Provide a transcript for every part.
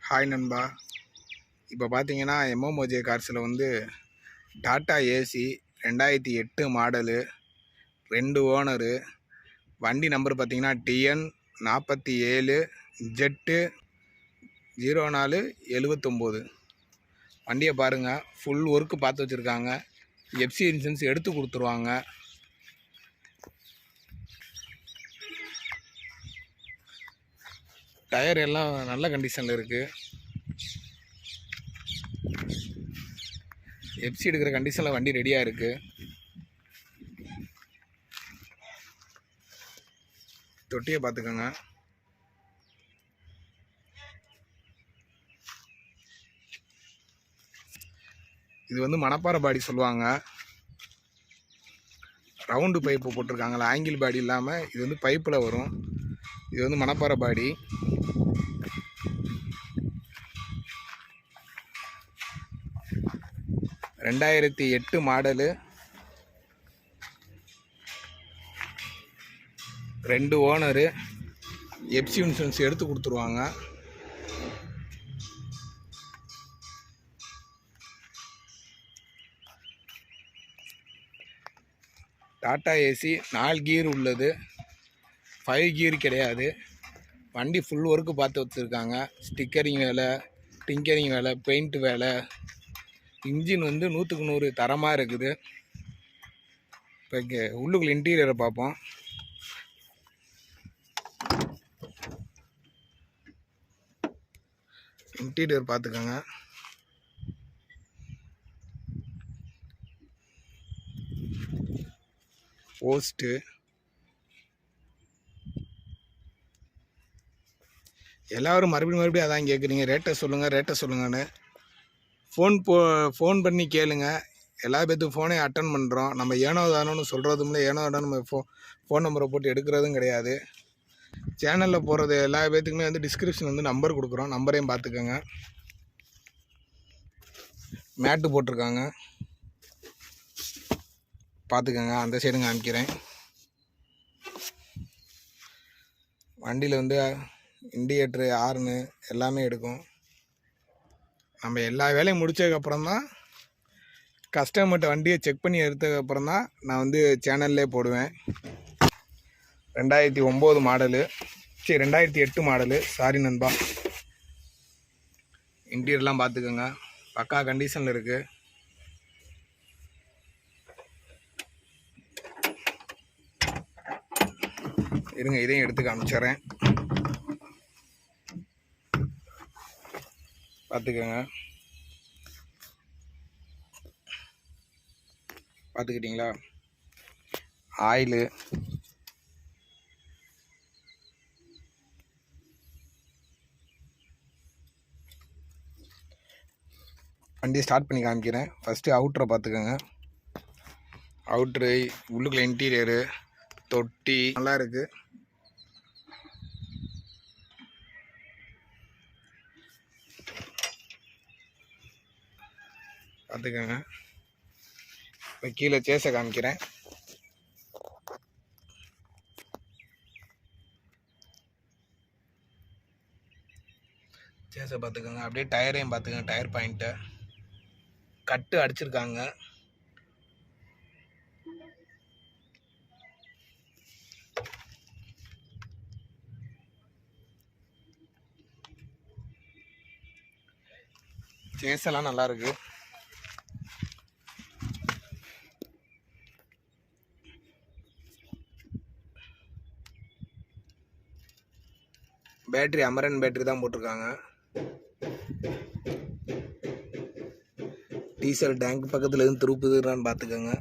Hi நண்பா. இப்போ பார்த்தீங்கன்னா எம்எம்ஓஜே கார்ஸில் வந்து டாட்டா ஏசி 2008 மாடலு, 2 ஓனரு, வண்டி நம்பர் பார்த்தீங்கன்னா TN 47 Z0479. வண்டியை பாருங்கள், ஃபுல் ஒர்க்கு பார்த்து வச்சுருக்காங்க. எஃப்சி இன்சூரன்ஸ் எடுத்து கொடுத்துருவாங்க. டயர் எல்லாம் நல்ல கண்டிஷனில் இருக்குது. எஃப்சி எடுக்கிற கண்டிஷனில் வண்டி ரெடியாக இருக்குது. தொட்டியை பார்த்துக்கோங்க. இது வந்து மணப்பாறை பாடி சொல்லுவாங்க. ரவுண்டு பைப்பு போட்டிருக்காங்களா, ஆங்கிள் பாடி இல்லாமல் இது வந்து பைப்பில் வரும். இது வந்து மணப்பாறை பாடி. ரெண்டாயிரத்தி 8 மாடலு, 2 ஓனரு, எஃப்சி இன்சூரன்ஸ் எடுத்து கொடுத்துருவாங்க. டாட்டா ஏசி 4 கியர் உள்ளது, 5 கியர் கிடையாது. வண்டி ஃபுல் ஒர்க்கு பார்த்து வச்சுருக்காங்க. ஸ்டிக்கரிங் வேலை, டிங்கரிங் வேலை, பெயிண்ட் வேலை. இன்ஜின் வந்து 100க்கு 100 தரமாக இருக்குது. இப்போ உள்ளுக்குள்ள இன்டீரியரை பார்ப்போம். இன்டீரியர் பார்த்துக்கோங்க. போஸ்ட்டு எல்லோரும் மறுபடியும் அதான் கேட்குறீங்க, ரேட்டை சொல்லுங்கன்னு. ஃபோன் பண்ணி கேளுங்க. எல்லா பேர்த்துக்கும் ஃபோனே அட்டன் பண்ணுறோம். நம்ம ஏனோ தானோன்னு சொல்கிறதும் இல்லை, ஏனோ தானோ நம்ம ஃபோன் நம்பரை போட்டு எடுக்கிறதும் கிடையாது. சேனலில் போடுறது எல்லா பேர்த்துக்குமே வந்து டிஸ்கிரிப்ஷன் வந்து நம்பர் கொடுக்குறோம். நம்பரையும் பார்த்துக்கோங்க. மேட்டு போட்டிருக்காங்க, பார்த்துக்கோங்க. அந்த சைடுங்க காமிக்கிறேன். வண்டியில் வந்து இண்டிகேட்ரு, ஹார்னு எல்லாமே எடுக்கும். நம்ம எல்லா வேலையும் முடித்ததுக்கப்புறம் தான், கஸ்டமர்கிட்ட வண்டியை செக் பண்ணி எடுத்ததுக்கப்புறம் தான் நான் வந்து சேனல்லே போடுவேன். 2009 மாடலு, 2008 மாடலு. சாரி நண்பா. இன்டீரியர்லாம் பார்த்துக்கோங்க, பக்கா கண்டிஷனில் இருக்குது. இருங்க, இதையும் எடுத்து காமிச்சிட்றேன், பார்த்துக்கோங்க. பார்த்துக்கிட்டிங்களா? ஆயிலு, வண்டியை ஸ்டார்ட் பண்ணி காமிக்கிறேன். ஃபஸ்ட்டு அவுட்ரை பார்த்துக்கோங்க. அவுட்ரு, உள்ளுக்குள்ள இன்டீரியரு, தொட்டி நல்லா இருக்குது. பார்த்துக்கோங்க. இப்போ கீழே சேஸை காமிக்கிறேன். சேஸை பார்த்துக்கோங்க. அப்படியே டயரையும் பார்த்துக்கோங்க. டயர் பாயிண்ட்டை கட்டு அடிச்சிருக்காங்க. சேஸெல்லாம் நல்லா இருக்கு. பேட்டரி அமரன் பேட்டரி தான் போட்டிருக்காங்க. டீசல் டேங்க் பக்கத்தில் எதுவும் திருப்புதுன்னு பார்த்துக்கோங்க.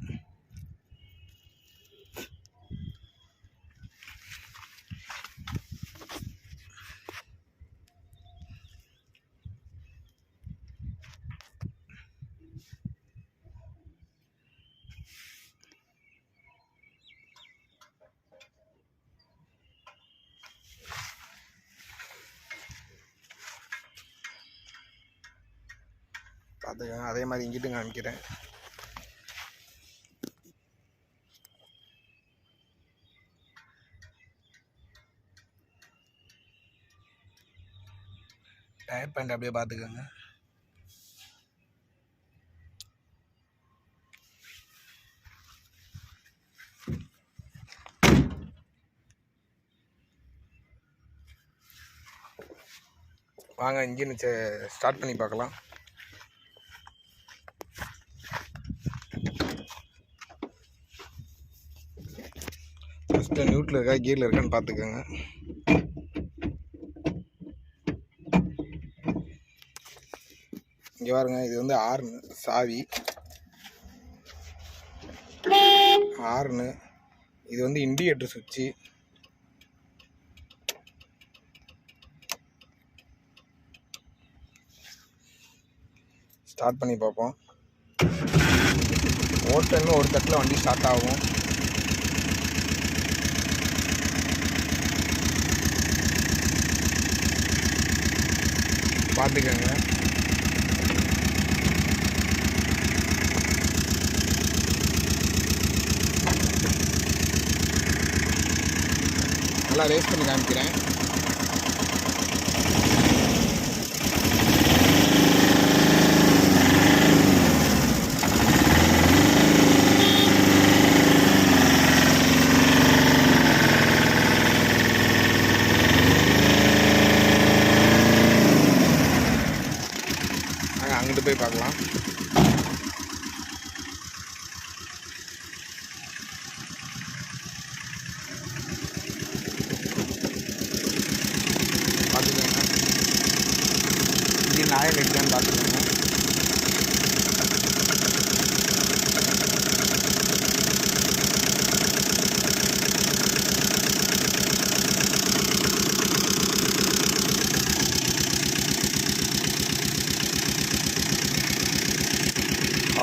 பார்த்துக்கோங்க. அதே மாதிரி இங்கிட்டும் காமிக்கிறேன். டயர் பேண்ட் அப்படியே பார்த்துக்கோங்க. வாங்க இன்ஜின் ஸ்டார்ட் பண்ணி பார்க்கலாம். ஃபஸ்ட்டு நியூட்ரல் இருக்கா கியரில் இருக்கான்னு பார்த்துக்கோங்க. இங்கே பாருங்க, இது வந்து ஹார்னு சாவி, ஹார்னு. இது வந்து இண்டிகேட்டர் சுவிட்சு. ஸ்டார்ட் பண்ணி பார்ப்போம். ஓட்டன்னு ஒரு தட்டில் வண்டி ஸ்டார்ட் ஆகும். பார்த்துக்கோங்க. நல்லா ரேஸ் பண்ணி காமிக்கிறேன். அங்கிட்டு போய் பார்க்கலாம். பார்த்துக்கோங்க இன்ஜின் ஆயில் இருக்கான்னு பார்த்துக்கோங்க.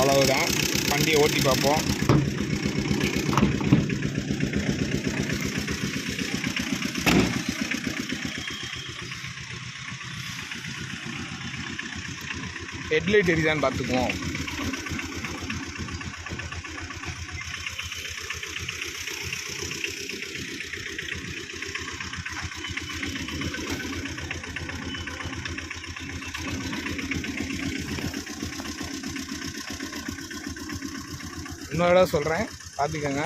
அவ்வளவுதான், வண்டியை ஓட்டி பார்ப்போம். ஹெட்லைட் எரியுதான்னு பார்த்துக்குவோம். இன்னொரு சொல்கிறேன், பார்த்துக்கோங்க.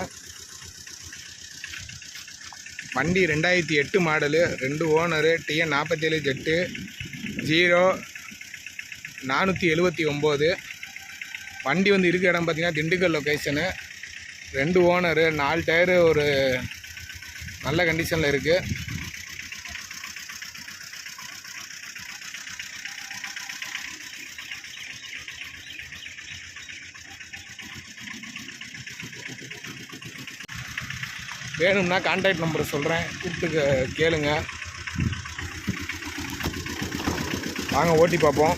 வண்டி 2008 மாடலு, 2 ஓனரு, TN 47 ஜெட்டு 0479. வண்டி வந்து இருக்க இடம் பார்த்திங்கன்னா திண்டுக்கல் லொக்கேஷனு. 2 ஓனரு, 4 டயரு ஒரு நல்ல கண்டிஷனில் இருக்குது. வேணும்னா கான்டாக்ட் நம்பரை சொல்கிறேன், கூப்பிட்டு கேளுங்க. வாங்க ஓட்டி பார்ப்போம்.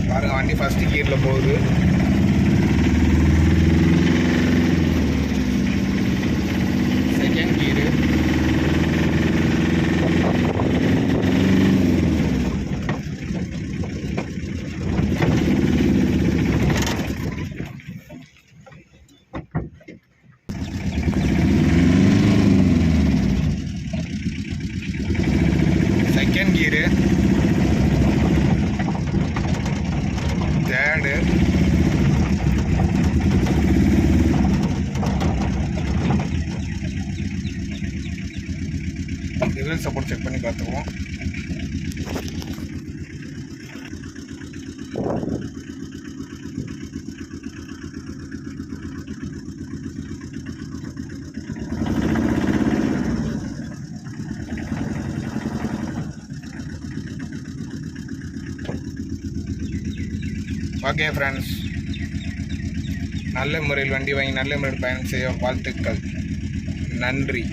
பாருங்கள், வண்டி ஃபஸ்ட்டு கியரில் போகுது. Second gear, second gear, third, rival support check பண்ணி பார்த்துக்குவோம். ஓகே ஃப்ரெண்ட்ஸ், நல்ல முறையில் வண்டி வாங்கி நல்ல முறையில் பயணம் செய்ய வாழ்த்துக்கள். நன்றி.